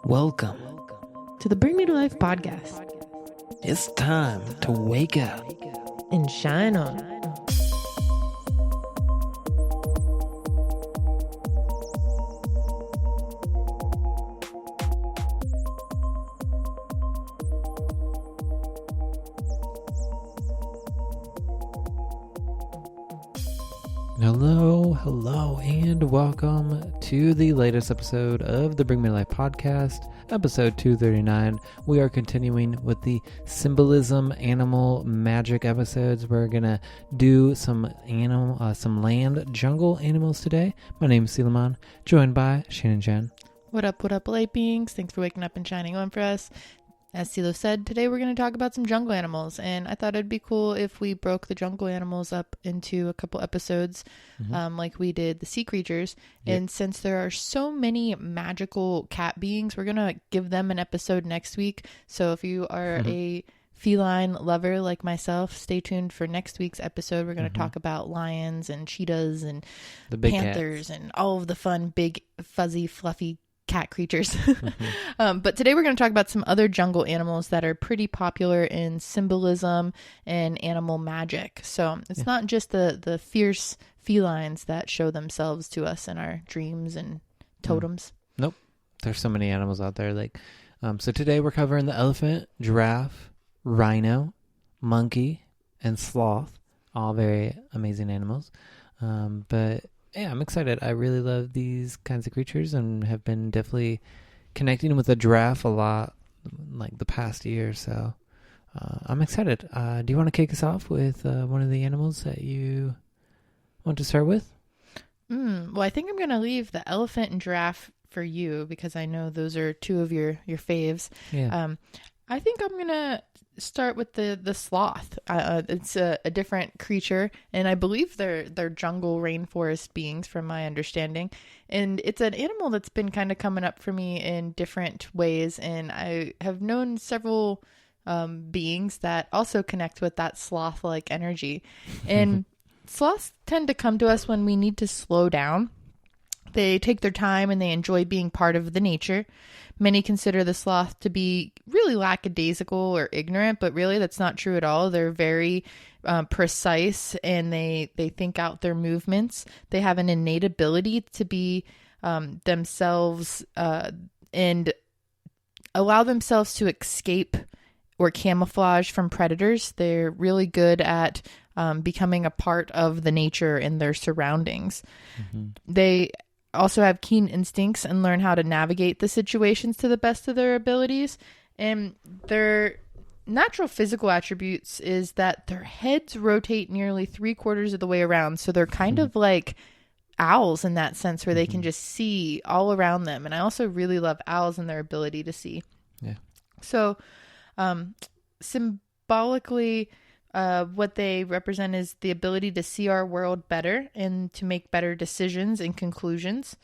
Welcome to the Bring Me to Life podcast. It's time to wake up and shine on. Hello, and welcome to the latest episode of the Bring Me to Life podcast, episode 239. We are continuing with the symbolism animal magic episodes. We're gonna do some land jungle animals today. My name is Suleiman, joined by Shane and Jen. What up, light beings? Thanks for waking up and shining on for us. As Silo said, today we're going to talk about some jungle animals, and I thought it'd be cool if we broke the jungle animals up into a couple episodes, like we did the sea creatures. Yep. And since there are so many magical cat beings, we're going to give them an episode next week. So if you are a feline lover like myself, stay tuned for next week's episode. We're going to talk about lions and cheetahs and the big panthers and all of the fun, big, fuzzy, fluffy cat creatures. But today we're going to talk about some other jungle animals that are pretty popular in symbolism and animal magic. So it's not just the fierce felines that show themselves to us in our dreams and totems. Nope. There's so many animals out there. So today we're covering the elephant, giraffe, rhino, monkey, and sloth. All very amazing animals. But yeah, I'm excited. I really love these kinds of creatures and have been definitely connecting with the giraffe a lot like the past year. So I'm excited. Do you want to kick us off with one of the animals that you want to start with? Well, I think I'm going to leave the elephant and giraffe for you because I know those are two of your faves. Yeah. I think I'm going to start with the sloth. It's a different creature, and I believe they're jungle rainforest beings from my understanding. And it's an animal that's been kind of coming up for me in different ways, and I have known several beings that also connect with that sloth-like energy. And sloths tend to come to us when we need to slow down. They take their time and they enjoy being part of the nature. Many consider the sloth to be really lackadaisical or ignorant, but really that's not true at all. They're very precise, and they think out their movements. They have an innate ability to be themselves and allow themselves to escape or camouflage from predators. They're really good at becoming a part of the nature and their surroundings. They also have keen instincts and learn how to navigate the situations to the best of their abilities. And their natural physical attributes is that their heads rotate nearly 3/4 of the way around. So they're kind of like owls in that sense, where they can just see all around them. And I also really love owls and their ability to see. Yeah. So symbolically, what they represent is the ability to see our world better and to make better decisions and conclusions.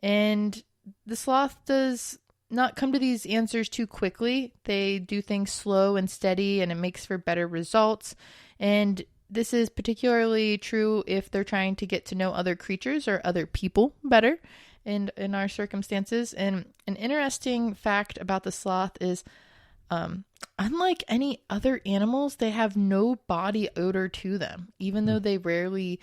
And the sloth does not come to these answers too quickly. They do things slow and steady, and it makes for better results. And this is particularly true if they're trying to get to know other creatures or other people better in our circumstances. And an interesting fact about the sloth is, unlike any other animals, they have no body odor to them, even though they rarely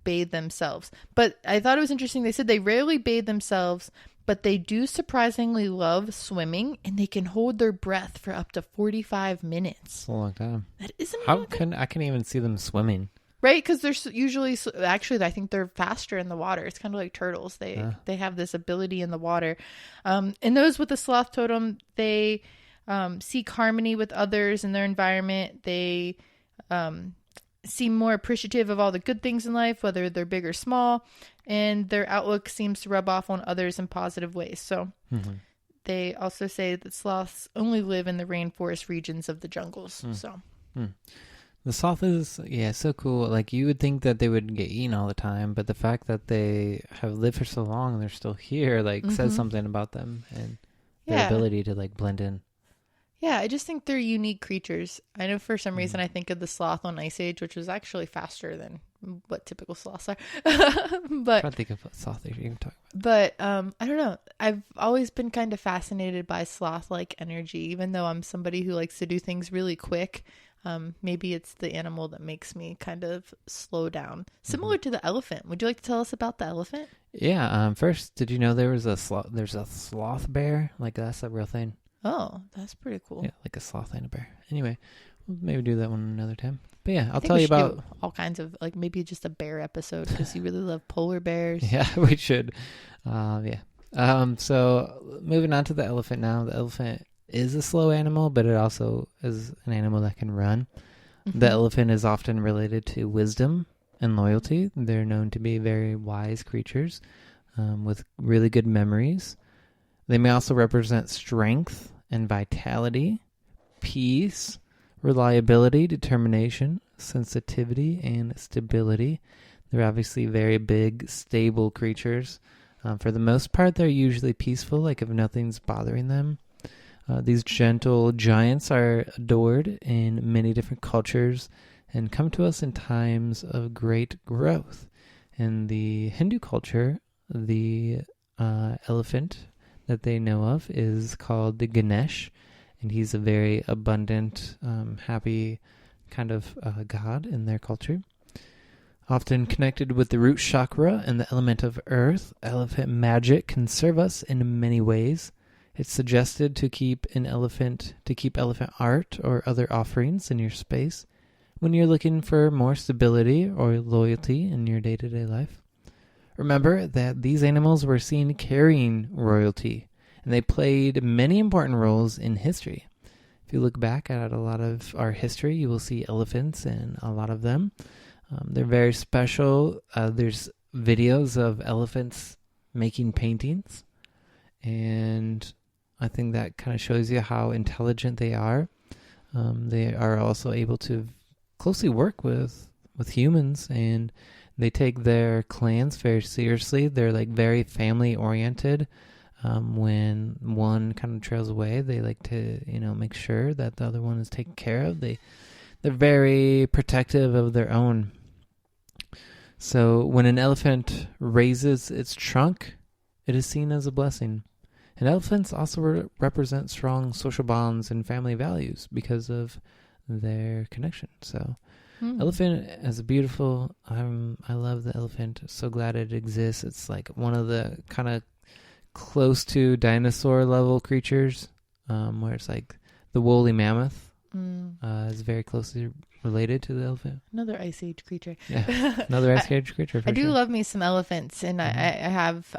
bathe themselves. But I thought it was interesting. They said they rarely bathe themselves, but they do surprisingly love swimming, and they can hold their breath for up to 45 minutes. That's a long time. That isn't. I can even see them swimming. Right, because they're usually, actually, I think they're faster in the water. It's kind of like turtles. They have this ability in the water. And those with the sloth totem, they seek harmony with others in their environment. They seem more appreciative of all the good things in life, whether they're big or small, and their outlook seems to rub off on others in positive ways. So they also say that sloths only live in the rainforest regions of the jungles. The sloth is, so cool. Like, you would think that they would get eaten all the time, but the fact that they have lived for so long and they're still here, says something about them and their ability to, blend in. Yeah, I just think they're unique creatures. I know for some reason I think of the sloth on Ice Age, which was actually faster than what typical sloths are. I'm But trying to think of what sloth you're even talking But I don't know. I've always been kind of fascinated by sloth-like energy, even though I'm somebody who likes to do things really quick. Maybe it's the animal that makes me kind of slow down. Similar to the elephant. Would you like to tell us about the elephant? Yeah. First, did you know there's a sloth bear? Like that's a real thing. Oh, that's pretty cool. Yeah, like a sloth and a bear. Anyway, we'll maybe do that one another time. But yeah, I I'll think tell we you should about. do all kinds of, like, maybe just a bear episode because you really love polar bears. Yeah, we should. Yeah. So moving on to the elephant now. The elephant is a slow animal, but it also is an animal that can run. The elephant is often related to wisdom and loyalty. They're known to be very wise creatures with really good memories. They may also represent strength and vitality, peace, reliability, determination, sensitivity, and stability. They're obviously very big, stable creatures. For the most part, they're usually peaceful, like if nothing's bothering them. These gentle giants are adored in many different cultures and come to us in times of great growth. In the Hindu culture, the elephant that they know of is called the Ganesh, and he's a very abundant, happy kind of god in their culture. Often connected with the root chakra and the element of earth, elephant magic can serve us in many ways. It's suggested to keep elephant art or other offerings in your space when you're looking for more stability or loyalty in your day-to-day life. Remember that these animals were seen carrying royalty, and they played many important roles in history. If you look back at a lot of our history, you will see elephants in a lot of them. They're very special. There's videos of elephants making paintings, and I think that kind of shows you how intelligent they are. They are also able to closely work with humans, and they take their clans very seriously. They're like very family oriented. When one kind of trails away, they like to make sure that the other one is taken care of. They're very protective of their own. So when an elephant raises its trunk, it is seen as a blessing. And elephants also represent strong social bonds and family values because of their connection. So elephant is beautiful. I love the elephant. So glad it exists. It's like one of the kind of close to dinosaur level creatures, where it's like the woolly mammoth is very closely related to the elephant. Another ice age creature. Yeah, another ice age creature. I do love me some elephants, and I have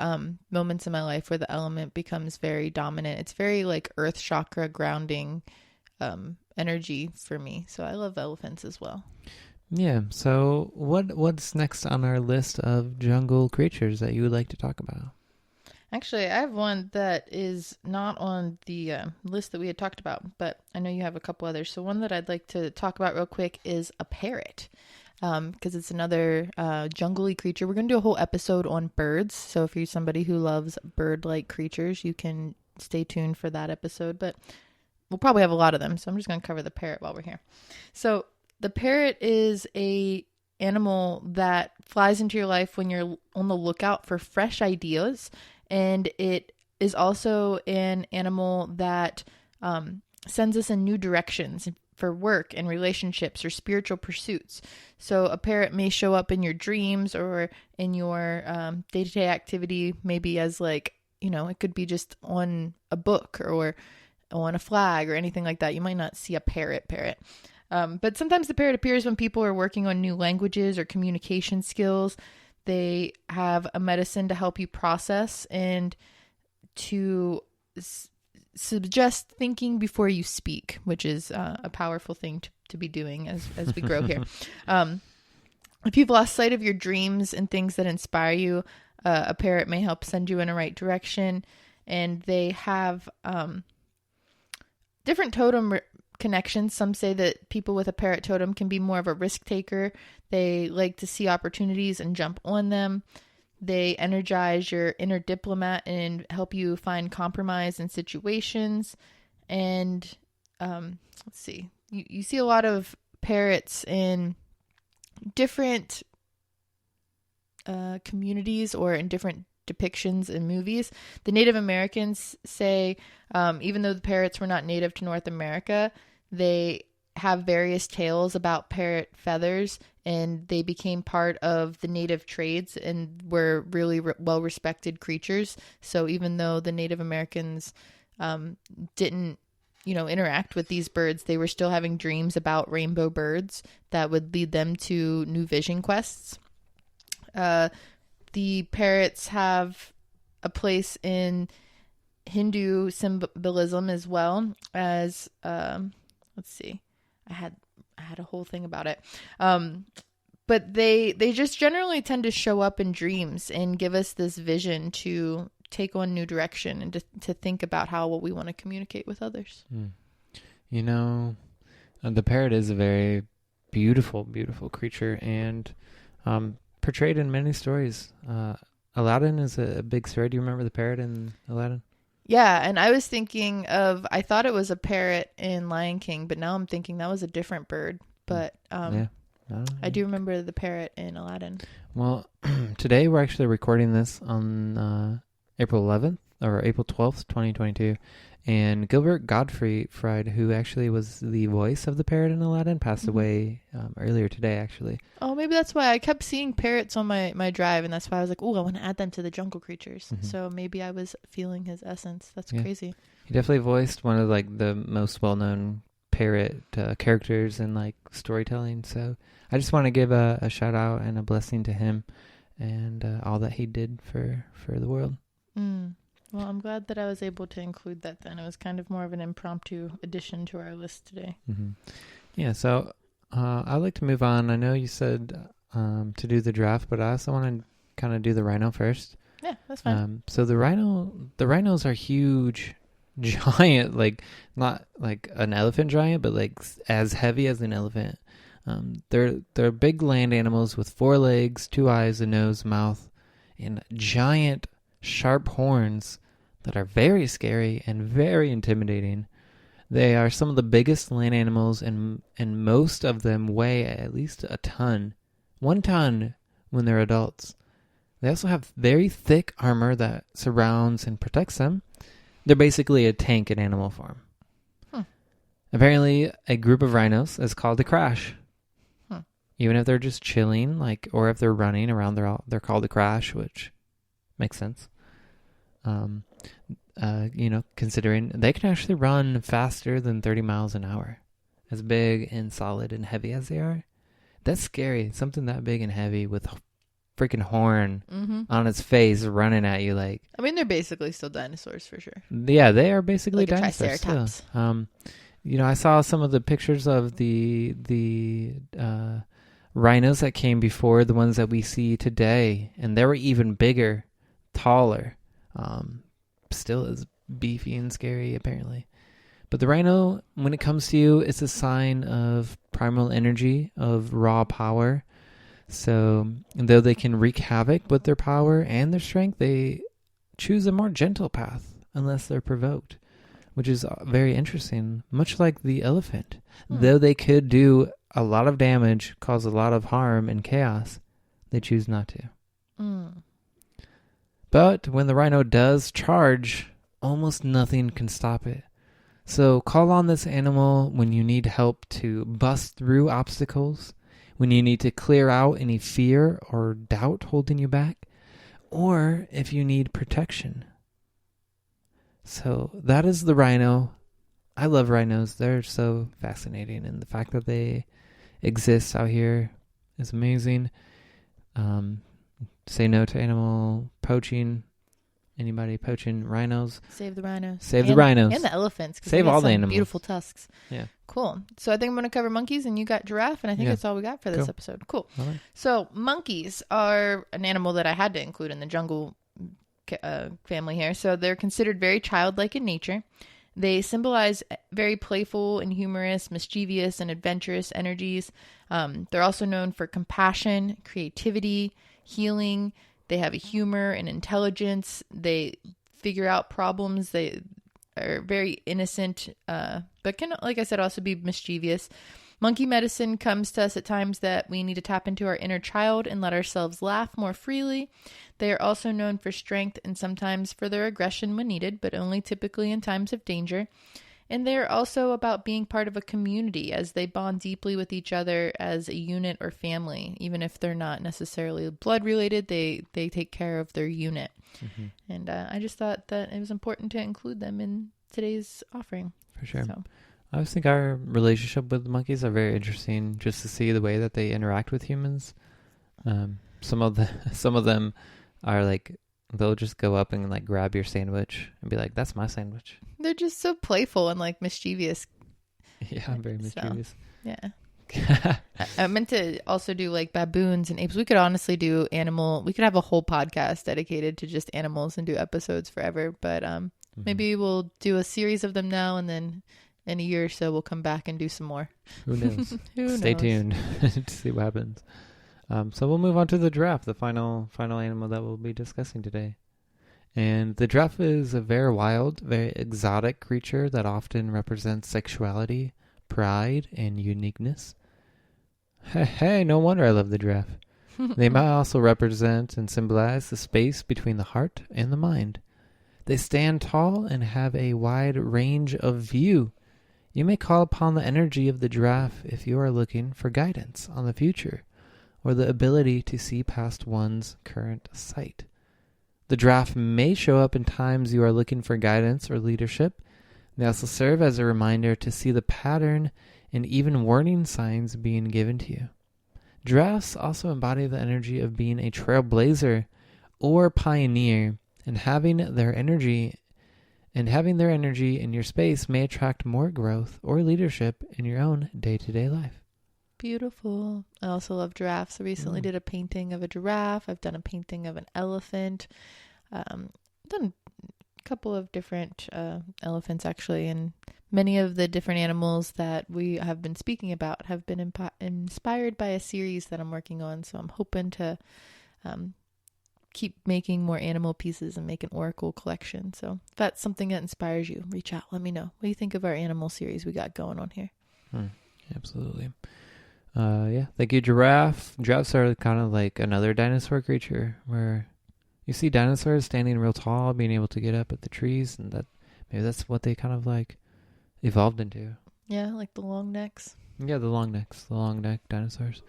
moments in my life where the element becomes very dominant. It's very like earth chakra grounding energy for me. So I love elephants as well. Yeah. So what's next on our list of jungle creatures that you would like to talk about? Actually, I have one that is not on the list that we had talked about, but I know you have a couple others. So one that I'd like to talk about real quick is a parrot, because it's another jungly creature. We're going to do a whole episode on birds. So if you're somebody who loves bird-like creatures, you can stay tuned for that episode. But we'll probably have a lot of them, so I'm just going to cover the parrot while we're here. So the parrot is a animal that flies into your life when you're on the lookout for fresh ideas. And it is also an animal that sends us in new directions for work and relationships or spiritual pursuits. So a parrot may show up in your dreams or in your day-to-day activity, maybe as like, it could be just on a book or on a flag or anything like that. You might not see a parrot. But sometimes the parrot appears when people are working on new languages or communication skills. They have a medicine to help you process and to suggest thinking before you speak, which is a powerful thing to be doing as we grow here. If you've lost sight of your dreams and things that inspire you, a parrot may help send you in a right direction. And they have different totem connections. Some say that people with a parrot totem can be more of a risk taker. They like to see opportunities and jump on them. They energize your inner diplomat and help you find compromise in situations. And let's see, you see a lot of parrots in different communities or in different depictions in movies. The Native Americans say, even though the parrots were not native to North America, they have various tales about parrot feathers, and they became part of the native trades and were really well-respected creatures. So even though the Native Americans didn't, interact with these birds, they were still having dreams about rainbow birds that would lead them to new vision quests. The parrots have a place in Hindu symbolism as well as, let's see, I had a whole thing about it. But they just generally tend to show up in dreams and give us this vision to take on new direction and to think about what we want to communicate with others. The parrot is a very beautiful, beautiful creature, and portrayed in many stories. Aladdin is a big story. Do you remember the parrot in Aladdin? Yeah, and I was thinking I thought it was a parrot in Lion King, but now I'm thinking that was a different bird. But I do remember the parrot in Aladdin. Well, today we're actually recording this on April 11th or April 12th, 2022. And Gilbert Gottfried, who actually was the voice of the parrot in Aladdin, passed away earlier today, actually. Oh, maybe that's why I kept seeing parrots on my drive, and that's why I was like, oh, I want to add them to the jungle creatures. So maybe I was feeling his essence. That's crazy. He definitely voiced one of the most well-known parrot characters in storytelling. So I just want to give a shout out and a blessing to him and all that he did for the world. Well, I'm glad that I was able to include that then. It was kind of more of an impromptu addition to our list today. Yeah, so I'd like to move on. I know you said to do the giraffe, but I also want to kind of do the rhino first. Yeah, that's fine. So the rhinos are huge, giant, not like an elephant giant, but as heavy as an elephant. They're big land animals with 4 legs, 2 eyes, a nose, mouth, and giant sharp horns that are very scary and very intimidating. They are some of the biggest land animals, and most of them weigh at least a ton. 1 ton when they're adults. They also have very thick armor that surrounds and protects them. They're basically a tank in animal form. Apparently, a group of rhinos is called a crash. Even if they're just chilling, or if they're running around, they're called a crash, which makes sense. Considering they can actually run faster than 30 miles an hour. As big and solid and heavy as they are. That's scary. Something that big and heavy with a freaking horn on its face running at you I mean, they're basically still dinosaurs for sure. Yeah, they are basically dinosaurs triceratops. Still. I saw some of the pictures of the rhinos that came before the ones that we see today, and they were even bigger, taller. Still as beefy and scary, apparently. But the rhino, when it comes to you, it's a sign of primal energy, of raw power. So, though they can wreak havoc with their power and their strength, they choose a more gentle path unless they're provoked, which is very interesting. Much like the elephant. Though they could do a lot of damage, cause a lot of harm and chaos, they choose not to. But when the rhino does charge, almost nothing can stop it. So call on this animal when you need help to bust through obstacles, when you need to clear out any fear or doubt holding you back, or if you need protection. So that is the rhino. I love rhinos. They're so fascinating, and the fact that they exist out here is amazing. Say no to animal poaching. Anybody poaching rhinos? Save the rhinos. Save the rhinos. And the elephants. Save all the animals. Beautiful tusks. Yeah. Cool. So I think I'm going to cover monkeys, and you got giraffe, and I think that's all we got for this episode. Cool. All right. So monkeys are an animal that I had to include in the jungle family here. So they're considered very childlike in nature. They symbolize very playful and humorous, mischievous, and adventurous energies. They're also known for compassion, creativity, healing. They have a humor and intelligence. They figure out problems. They are very innocent, but can, like I said, also be mischievous. Monkey medicine comes to us at times that we need to tap into our inner child and let ourselves laugh more freely. They are also known for strength and sometimes for their aggression when needed, but only typically in times of danger. And they are also about being part of a community as they bond deeply with each other as a unit or family. Even if they're not necessarily blood related, they take care of their unit. Mm-hmm. And I just thought that it was important to include them in today's offering. For sure. So. I always think our relationship with monkeys are very interesting, just to see the way that they interact with humans. Some of them are like, they'll just go up and like grab your sandwich and be like, "That's my sandwich." They're just so playful and like mischievous. Yeah, I'm very mischievous. So, yeah. I meant to also do like baboons and apes. We could honestly do we could have a whole podcast dedicated to just animals and do episodes forever. But maybe we'll do a series of them now, and then in a year or so we'll come back and do some more. Who knows? Stay tuned to see what happens. So we'll move on to the giraffe, the final animal that we'll be discussing today. And the giraffe is a very wild, very exotic creature that often represents sexuality, pride, and uniqueness. Hey, no wonder I love the giraffe. They might also represent and symbolize the space between the heart and the mind. They stand tall and have a wide range of view. You may call upon the energy of the giraffe if you are looking for guidance on the future, or the ability to see past one's current sight. The giraffe may show up in times you are looking for guidance or leadership. They also serve as a reminder to see the pattern and even warning signs being given to you. Giraffes also embody the energy of being a trailblazer or pioneer, and having their energy in your space may attract more growth or leadership in your own day-to-day life. Beautiful. I also love giraffes. I recently did a painting of a giraffe. I've done a painting of an elephant. Done a couple of different elephants actually, and many of the different animals that we have been speaking about have been inspired by a series that I'm working on. So I'm hoping to keep making more animal pieces and make an oracle collection. So if that's something that inspires you, reach out. Let me know. What do you think of our animal series we got going on here? Absolutely. Yeah, thank you, giraffe. Giraffes are kind of like another dinosaur creature where you see dinosaurs standing real tall, being able to get up at the trees, and maybe that's what they kind of like evolved into. Yeah, like the long necks. Yeah, the long neck dinosaurs.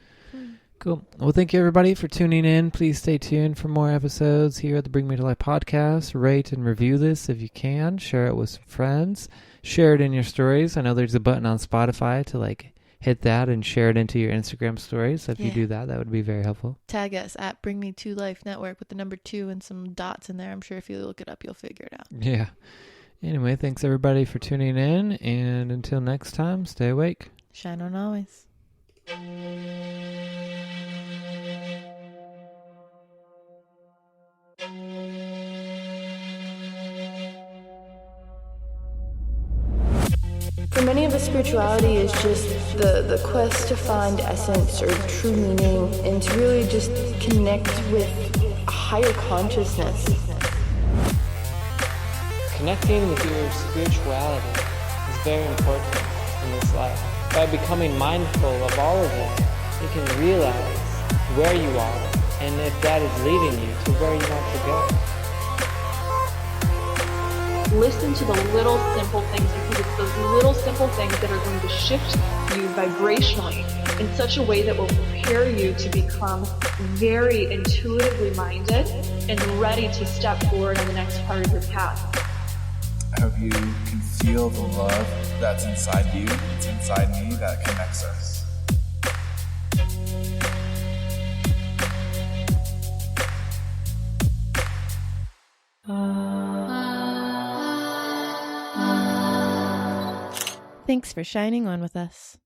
Cool. Well, thank you everybody for tuning in. Please stay tuned for more episodes here at the Bring Me to Life podcast. Rate and review this if you can. Share it with some friends. Share it in your stories. I know there's a button on Spotify to like hit that and share it into your Instagram stories. So if you do that, that would be very helpful. Tag us at Bring Me to Life Network with the number 2 and some dots in there. I'm sure if you look it up, you'll figure it out. Yeah. Anyway, thanks everybody for tuning in. And until next time, stay awake. Shine on always. For many of us, spirituality is just the quest to find essence or true meaning and to really just connect with a higher consciousness. Connecting with your spirituality is very important in this life. By becoming mindful of all of it, you can realize where you are and if that is leading you to where you want to go. Listen to the little simple things, because it's those little simple things that are going to shift you vibrationally in such a way that will prepare you to become very intuitively minded and ready to step forward on the next part of your path. I hope you can feel the love that's inside you, it's inside me, that connects us. Thanks for shining on with us.